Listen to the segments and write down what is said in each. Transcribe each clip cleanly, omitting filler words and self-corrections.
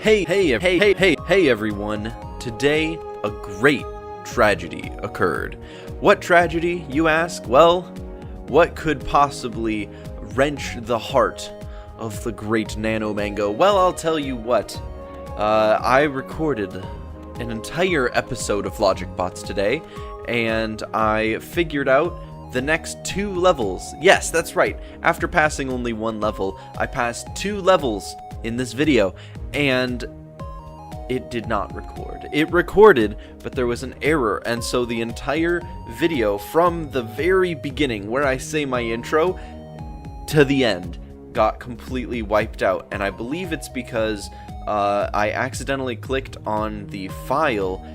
Hey everyone. Today, a great tragedy occurred. What tragedy, you ask? Well, what could possibly wrench the heart of the great Nano Mango? Well, I'll tell you what. I recorded an entire episode of LogicBots today, and I figured out the next 2 levels. Yes, that's right. After passing only 1 level, I passed 2 levels in this video, and it did not record. It recorded, but there was an error, and so the entire video from the very beginning, where I say my intro, to the end, got completely wiped out. And I believe it's because I accidentally clicked on the file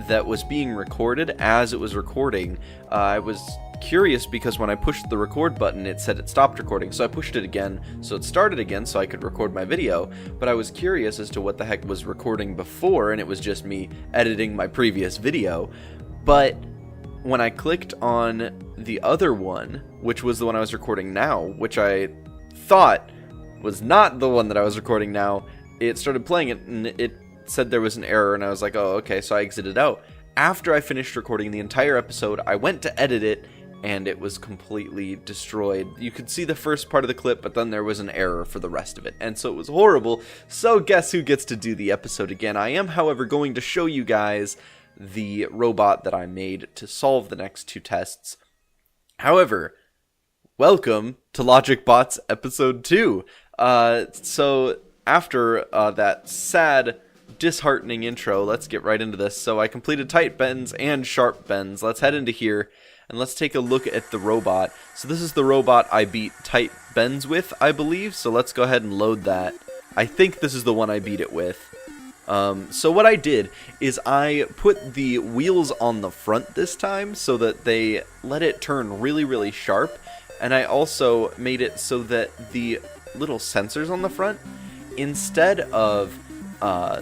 that was being recorded as it was recording. I was curious because when I pushed the record button, it said it stopped recording, so I pushed it again so it started again so I could record my video. But I was curious as to what the heck was recording before, and it was just me editing my previous video. But when I clicked on the other one, which was the one I was recording now, which I thought was not the one that I was recording now, it started playing it and it said there was an error, and I was like, oh, okay, so I exited out. After I finished recording the entire episode, I went to edit it, and it was completely destroyed. You could see the first part of the clip, but then there was an error for the rest of it, and so it was horrible. So guess who gets to do the episode again? I am, however, going to show you guys the robot that I made to solve the next 2 tests. However, welcome to LogicBots episode 2. So after that sad, disheartening intro, let's get right into this. So I completed tight bends and sharp bends. Let's head into here and let's take a look at the robot. So this is the robot I beat tight bends with, I believe. So let's go ahead and load that. I think this is the one I beat it with. So what I did is I put the wheels on the front this time so that they let it turn really, really sharp. And I also made it so that the little sensors on the front, instead of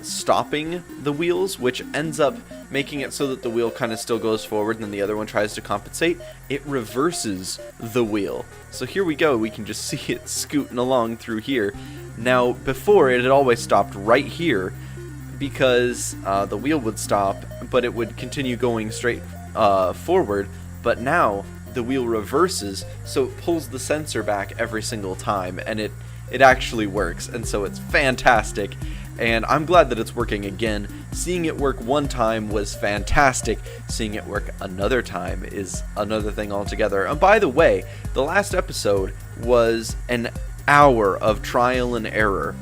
stopping the wheels, which ends up making it so that the wheel kind of still goes forward and then the other one tries to compensate, it reverses the wheel. So here we go, we can just see it scooting along through here. Now, before, it had always stopped right here because the wheel would stop, but it would continue going straight forward. But now, the wheel reverses, so it pulls the sensor back every single time, and it actually works, and so it's fantastic. And I'm glad that it's working again. Seeing it work one time was fantastic. Seeing it work another time is another thing altogether. And by the way, the last episode was an hour of trial and error,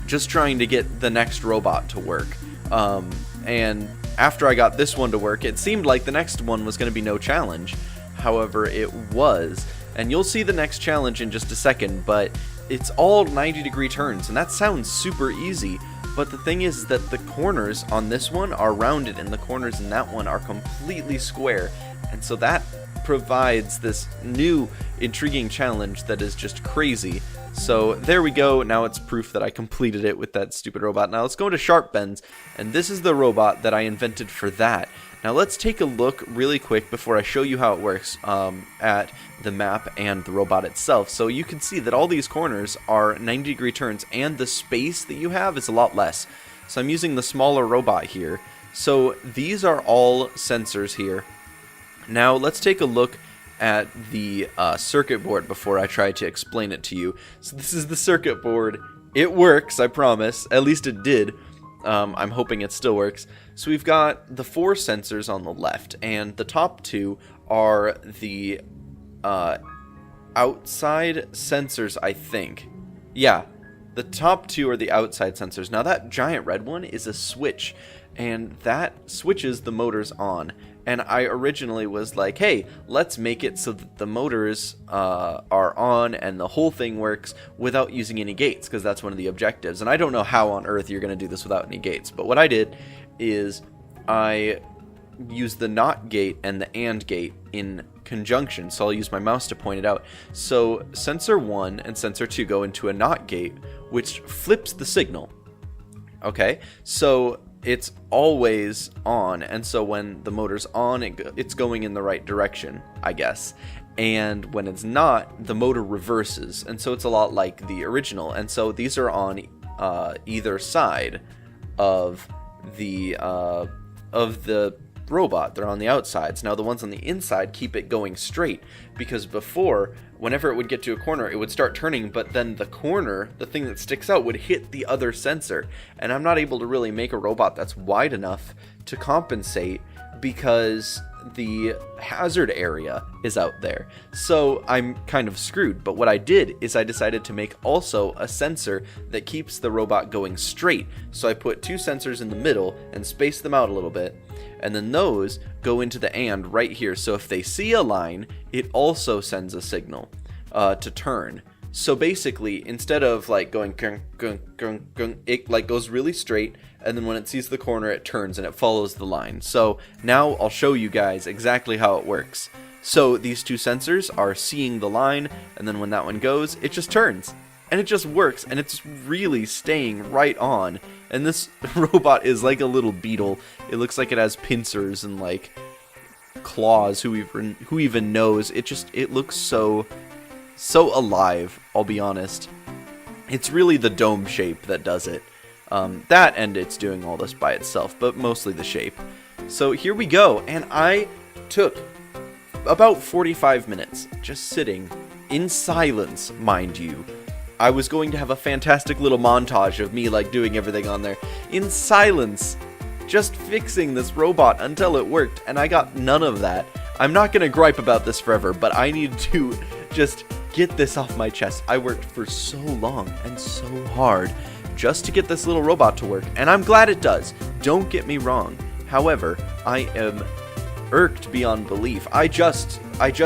just trying to get the next robot to work. And after I got this one to work, it seemed like the next one was going to be no challenge. However, it was. And you'll see the next challenge in just a second, but it's all 90-degree turns, and that sounds super easy, but the thing is that the corners on this one are rounded, and the corners in that one are completely square, and so that provides this new, intriguing challenge that is just crazy. So there we go, now it's proof that I completed it with that stupid robot. Now let's go into sharp bends, and this is the robot that I invented for that. Now let's take a look really quick before I show you how it works at the map and the robot itself. So you can see that all these corners are 90-degree turns, and the space that you have is a lot less. So I'm using the smaller robot here. So these are all sensors here. Now let's take a look at the circuit board before I try to explain it to you. So this is the circuit board. It works, I promise. At least it did. I'm hoping it still works. So we've got the 4 sensors on the left, and the top 2 are the outside sensors, I think. Yeah, the top 2 are the outside sensors. Now that giant red one is a switch, and that switches the motors on. And I originally was like, hey, let's make it so that the motors are on and the whole thing works without using any gates, because that's one of the objectives. And I don't know how on earth you're going to do this without any gates. But what I did is I used the NOT gate and the AND gate in conjunction. So I'll use my mouse to point it out. So sensor 1 and sensor 2 go into a NOT gate, which flips the signal. Okay, so it's always on, and so when the motor's on, it's going in the right direction, I guess. And when it's not, the motor reverses, and so it's a lot like the original. And so these are on either side of the robot. They're on the outsides. Now the ones on the inside keep it going straight, because before, whenever it would get to a corner, it would start turning, but then the corner, the thing that sticks out, would hit the other sensor, and I'm not able to really make a robot that's wide enough to compensate because the hazard area is out there. So I'm kind of screwed. But what I did is I decided to make also a sensor that keeps the robot going straight. So I put 2 sensors in the middle and spaced them out a little bit, and then those go into the and right here. So if they see a line, it also sends a signal to turn. So basically, instead of like going gung, gung, gung, gung, it like goes really straight, and then when it sees the corner, it turns and it follows the line. So now I'll show you guys exactly how it works. So these 2 sensors are seeing the line, and then when that one goes, it just turns. And it just works, and it's really staying right on. And this robot is like a little beetle. It looks like it has pincers and like claws. Who even knows? It looks so alive, I'll be honest. It's really the dome shape that does it. That, and it's doing all this by itself, but mostly the shape. So here we go, and I took about 45 minutes just sitting in silence, mind you. I was going to have a fantastic little montage of me like doing everything on there in silence, just fixing this robot until it worked, and I got none of that. I'm not gonna gripe about this forever, but I need to just get this off my chest. I worked for so long and so hard just to get this little robot to work, and I'm glad it does. Don't get me wrong. However, I am irked beyond belief. I just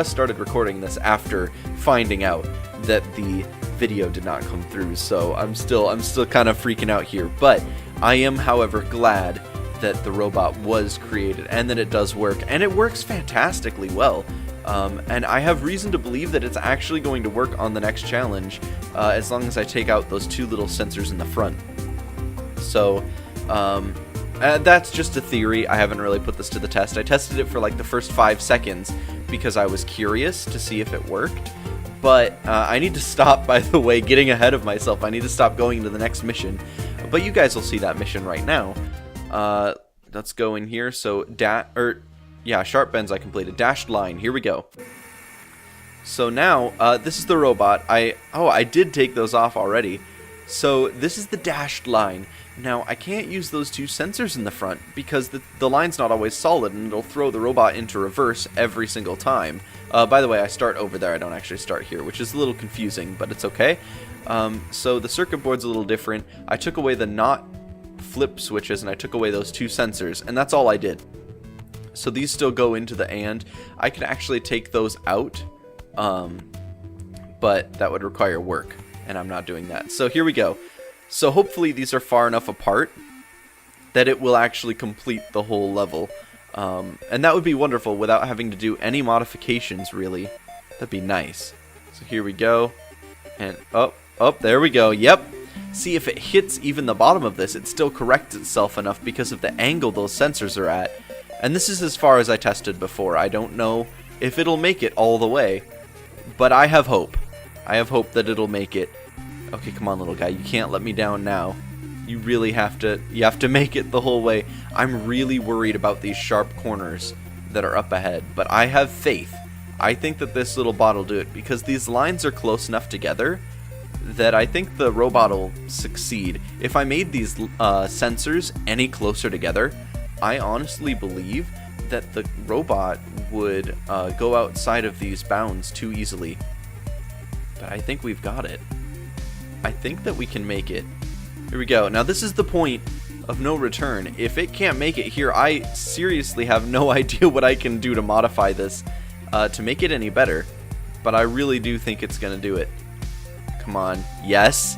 started recording this after finding out that the video did not come through, so I'm still kind of freaking out here. But I am, however, glad that the robot was created and that it does work, and it works fantastically well. And I have reason to believe that it's actually going to work on the next challenge, as long as I take out those 2 little sensors in the front. So that's just a theory. I haven't really put this to the test. I tested it for like the first 5 seconds because I was curious to see if it worked. But I need to stop, by the way, getting ahead of myself. I need to stop going into the next mission. But you guys will see that mission right now. Let's go in here. So, sharp bends I completed. Dashed line. Here we go. So now, this is the robot. I did take those off already. So this is the dashed line. Now, I can't use those 2 sensors in the front because the line's not always solid, and it'll throw the robot into reverse every single time. By the way, I start over there. I don't actually start here, which is a little confusing, but it's okay. So the circuit board's a little different. I took away the not flip switches, and I took away those 2 sensors, and that's all I did. So these still go into the and. I can actually take those out, but that would require work, and I'm not doing that. So here we go. So hopefully these are far enough apart that it will actually complete the whole level. And that would be wonderful without having to do any modifications, really. That'd be nice. So here we go. And there we go. Yep. See, if it hits even the bottom of this, it still corrects itself enough because of the angle those sensors are at. And this is as far as I tested before. I don't know if it'll make it all the way, but I have hope. I have hope that it'll make it. Okay, come on, little guy. You can't let me down now. You really have to make it the whole way. I'm really worried about these sharp corners that are up ahead, but I have faith. I think that this little bot will do it because these lines are close enough together that I think the robot will succeed. If I made these sensors any closer together, I honestly believe that the robot would go outside of these bounds too easily. But I think we've got it. I think that we can make it. Here we go. Now this is the point of no return. If it can't make it here, I seriously have no idea what I can do to modify this to make it any better. But I really do think it's going to do it. Come on. Yes.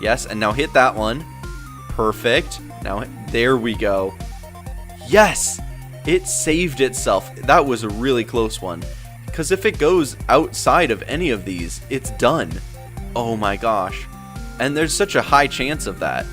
Yes. And now hit that one. Perfect. Now, there we go. Yes. It saved itself. That was a really close one. Because if it goes outside of any of these, it's done. Oh my gosh. And there's such a high chance of that.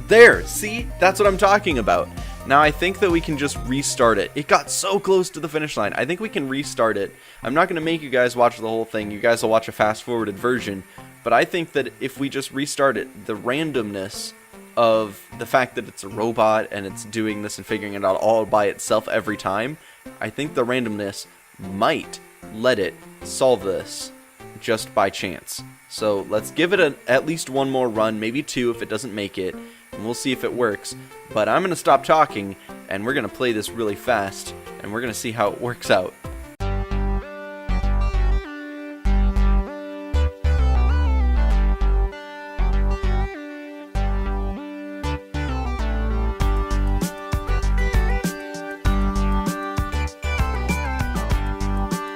There, see? That's what I'm talking about. Now I think that we can just restart it. It got so close to the finish line. I think we can restart it. I'm not going to make you guys watch the whole thing. You guys will watch a fast-forwarded version. But I think that if we just restart it, the randomness of the fact that it's a robot and it's doing this and figuring it out all by itself every time, I think the randomness might let it solve this just by chance. So let's give it at least one more run, maybe two if it doesn't make it, and we'll see if it works. But I'm going to stop talking, and we're going to play this really fast, and we're going to see how it works out.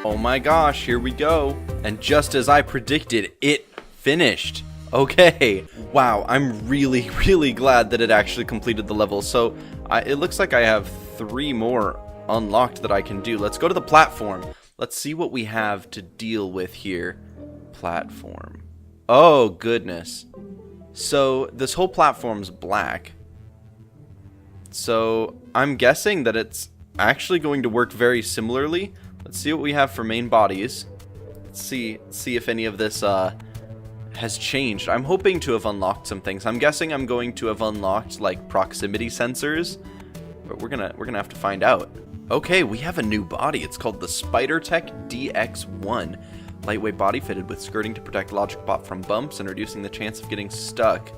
Oh my gosh, here we go. And just as I predicted, it finished. Okay. Wow, I'm really, really glad that it actually completed the level. So, it looks like I have 3 more unlocked that I can do. Let's go to the platform. Let's see what we have to deal with here. Platform. Oh, goodness. So, this whole platform's black. So, I'm guessing that it's actually going to work very similarly. Let's see what we have for main bodies. Let's see if any of this has changed. I'm hoping to have unlocked some things. I'm guessing I'm going to have unlocked like proximity sensors, but we're gonna have to find out. Okay, we have a new body. It's called the SpiderTech DX1. Lightweight body fitted with skirting to protect LogicBot from bumps and reducing the chance of getting stuck.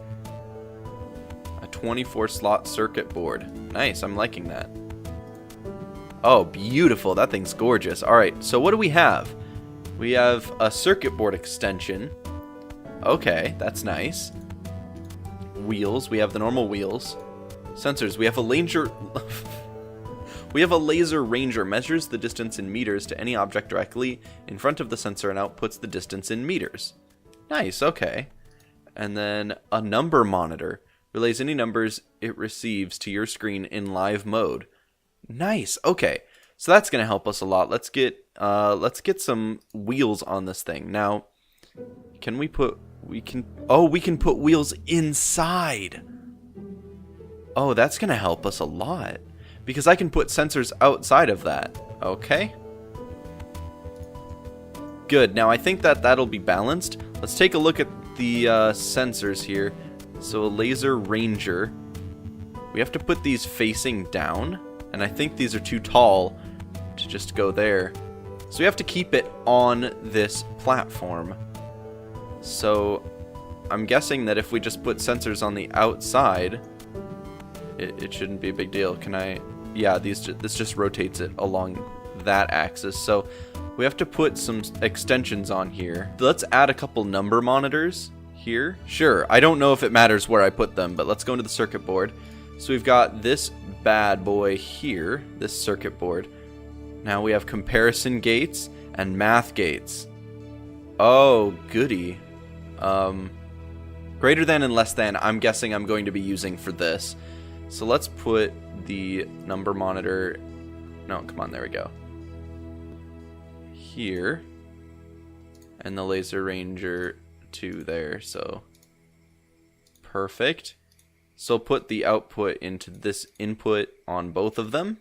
A 24-slot circuit board. Nice, I'm liking that. Oh, beautiful. That thing's gorgeous. Alright, so what do we have? We have a circuit board extension. Okay, that's nice. Wheels. We have the normal wheels. Sensors. We have a laser... we have a laser ranger. Measures the distance in meters to any object directly in front of the sensor and outputs the distance in meters. Nice, okay. And then a number monitor. Relays any numbers it receives to your screen in live mode. Nice. Okay, so that's gonna help us a lot. Let's get some wheels on this thing. Now, can we put? We can put wheels inside. Oh, that's gonna help us a lot because I can put sensors outside of that. Okay. Good. Now I think that'll be balanced. Let's take a look at the sensors here. So a laser ranger. We have to put these facing down. And I think these are too tall to just go there. So we have to keep it on this platform. So I'm guessing that if we just put sensors on the outside, it shouldn't be a big deal. Can I? Yeah, this just rotates it along that axis. So we have to put some extensions on here. Let's add a couple number monitors here. Sure, I don't know if it matters where I put them, but let's go into the circuit board. So we've got this bad boy here, this circuit board. Now we have comparison gates and math gates. Oh, goody. Greater than and less than, I'm guessing I'm going to be using for this. So let's put the number monitor... No, come on, there we go. Here. And the laser ranger 2 there, so... Perfect. So put the output into this input on both of them.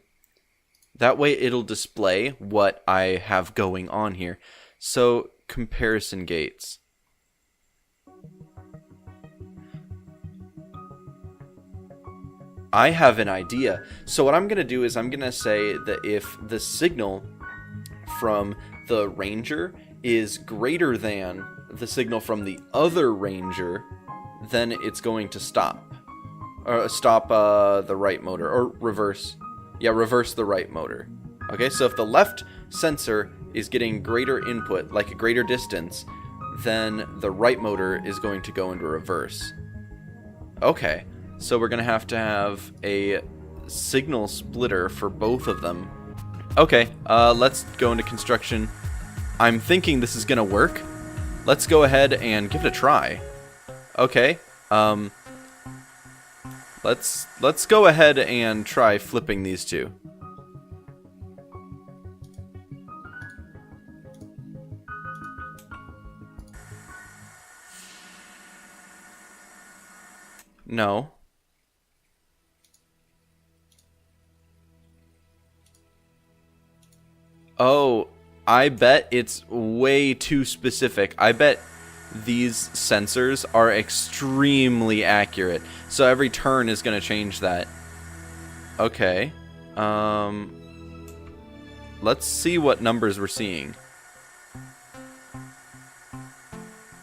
That way it'll display what I have going on here. So comparison gates. I have an idea. So what I'm going to do is I'm going to say that if the signal from the ranger is greater than the signal from the other ranger, then it's going to stop. Or stop the right motor, or reverse. Yeah, reverse the right motor. Okay, so if the left sensor is getting greater input, like a greater distance, then the right motor is going to go into reverse. Okay, so we're going to have a signal splitter for both of them. Okay, let's go into construction. I'm thinking this is going to work. Let's go ahead and give it a try. Okay, Let's go ahead and try flipping these two. No. Oh, I bet it's way too specific. I bet these sensors are extremely accurate. So every turn is going to change that. Okay. Let's see what numbers we're seeing.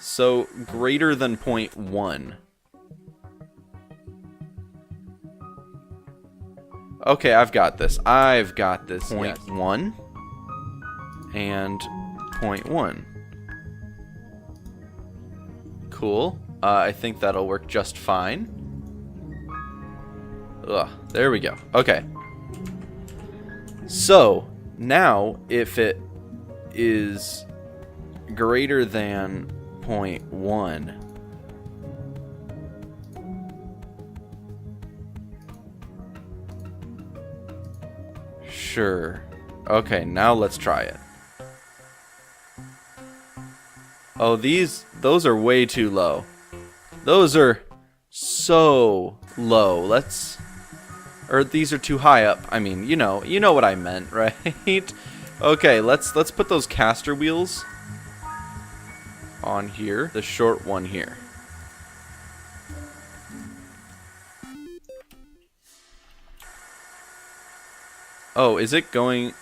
So greater than 0.1. Okay, I've got this. I've got this. 0.1 and 0.1. Cool. I think that'll work just fine. Ugh, there we go. Okay. So, now, if it is greater than 0.1, sure. Okay, now let's try it. Oh, those are way too low. Those are so low. Or these are too high up. I mean, you know what I meant, right? Okay, let's put those caster wheels on here. The short one here. Oh, is it going?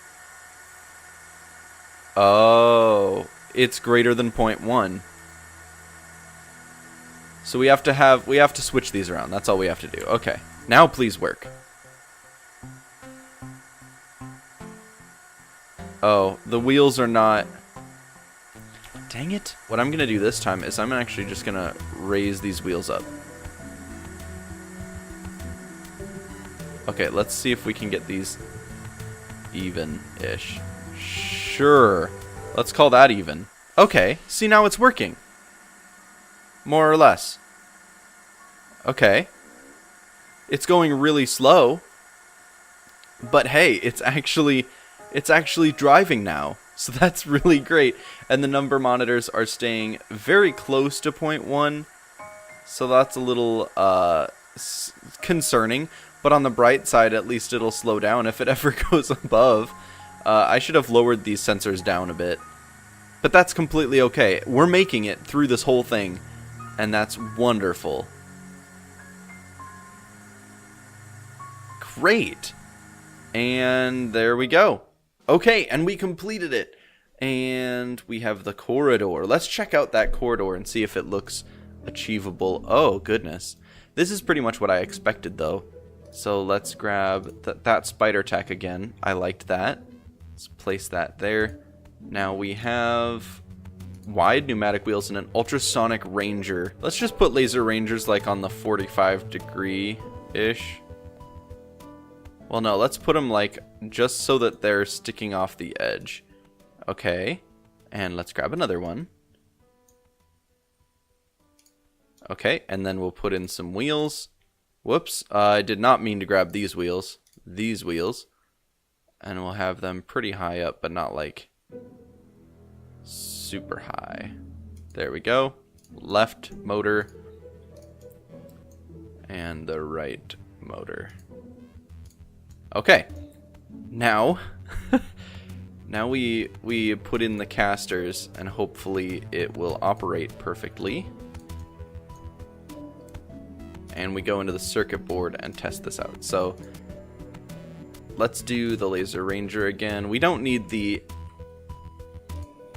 Oh, it's greater than 0.1. So we have to switch these around. That's all we have to do. Okay. Now please work. Oh, the wheels are not. Dang it. What I'm going to do this time is I'm actually just going to raise these wheels up. Okay, let's see if we can get these even-ish. Sure. Let's call that even. Okay, see, now it's working. More or less. Okay. It's going really slow. But hey, it's actually driving now. So that's really great. And the number monitors are staying very close to 0.1. So that's a little concerning. But on the bright side, at least it'll slow down if it ever goes above. I should have lowered these sensors down a bit. But that's completely okay. We're making it through this whole thing. And that's wonderful. Great. And there we go. Okay, and we completed it. And we have the corridor. Let's check out that corridor and see if it looks achievable. Oh, goodness. This is pretty much what I expected, though. So let's grab that spider tack again. I liked that. Let's place that there. Now we have wide pneumatic wheels and an ultrasonic ranger. Let's just put laser rangers like on the 45 degree-ish. Well, no, let's put them like just so that they're sticking off the edge. Okay, and let's grab another one. Okay, and then we'll put in some wheels. Whoops, I did not mean to grab these wheels. These wheels. And we'll have them pretty high up, but not like super high. There we go. Left motor. And the right motor. Okay. Now, now we put in the casters, and hopefully it will operate perfectly. And we go into the circuit board and test this out. So let's do the laser ranger again. We don't need the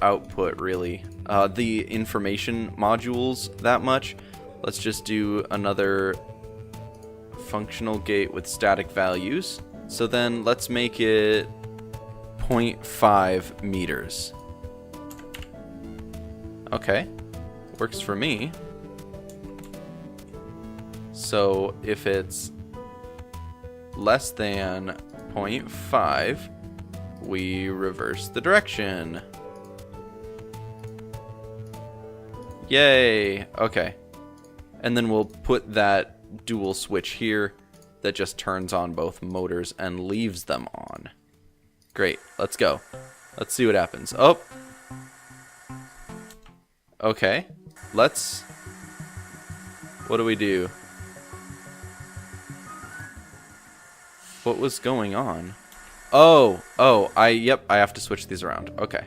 output really, the information modules that much. Let's just do another functional gate with static values. So then let's make it 0.5 meters. Okay, works for me. So if it's less than 0.5, we reverse the direction. Yay! Okay. And then we'll put that dual switch here that just turns on both motors and leaves them on. Great. Let's go. Let's see what happens. Oh! Okay. Let's... What do we do? What was going on? Oh, yep, I have to switch these around. Okay.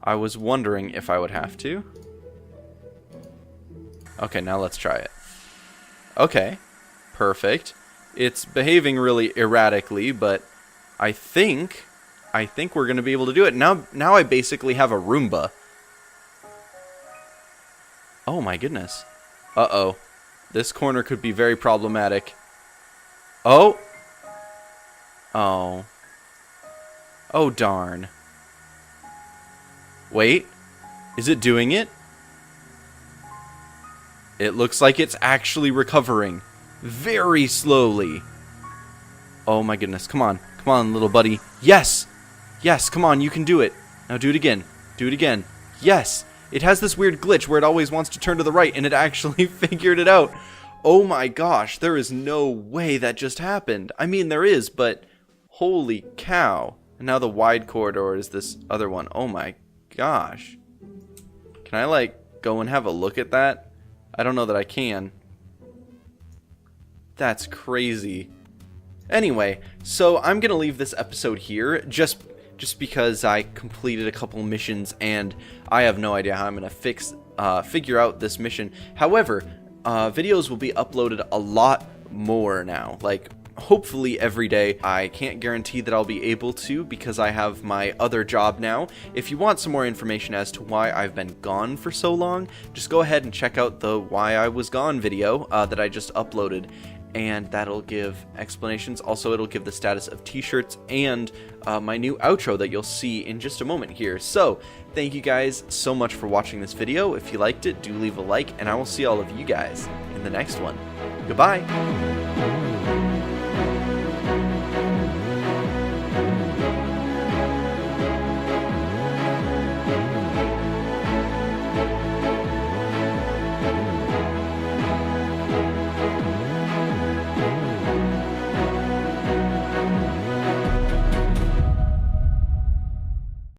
I was wondering if I would have to. Okay, now let's try it. Okay, perfect. It's behaving really erratically, but I think we're going to be able to do it. Now I basically have a Roomba. Oh my goodness. Uh-oh. This corner could be very problematic. Oh. Oh. Oh, darn. Wait. Is it doing it? It looks like it's actually recovering. Very slowly. Oh my goodness. Come on. Come on, little buddy. Yes! Yes, come on, you can do it. Now do it again. Do it again. Yes! It has this weird glitch where it always wants to turn to the right, and it actually figured it out. Oh my gosh, there is no way that just happened. I mean, there is, but holy cow. And now the wide corridor is this other one. Oh my gosh. Can I, like, go and have a look at that? I don't know that I can. That's crazy. Anyway, so I'm going to leave this episode here just because I completed a couple missions and I have no idea how I'm going to figure out this mission. However, videos will be uploaded a lot more now, like hopefully every day. I can't guarantee that I'll be able to because I have my other job now. If you want some more information as to why I've been gone for so long, just go ahead and check out the Why I Was Gone video that I just uploaded, and that'll give explanations. Also, it'll give the status of t-shirts and my new outro that you'll see in just a moment here. So thank you guys so much for watching this video. If you liked it, do leave a like, and I will see all of you guys in the next one. Goodbye.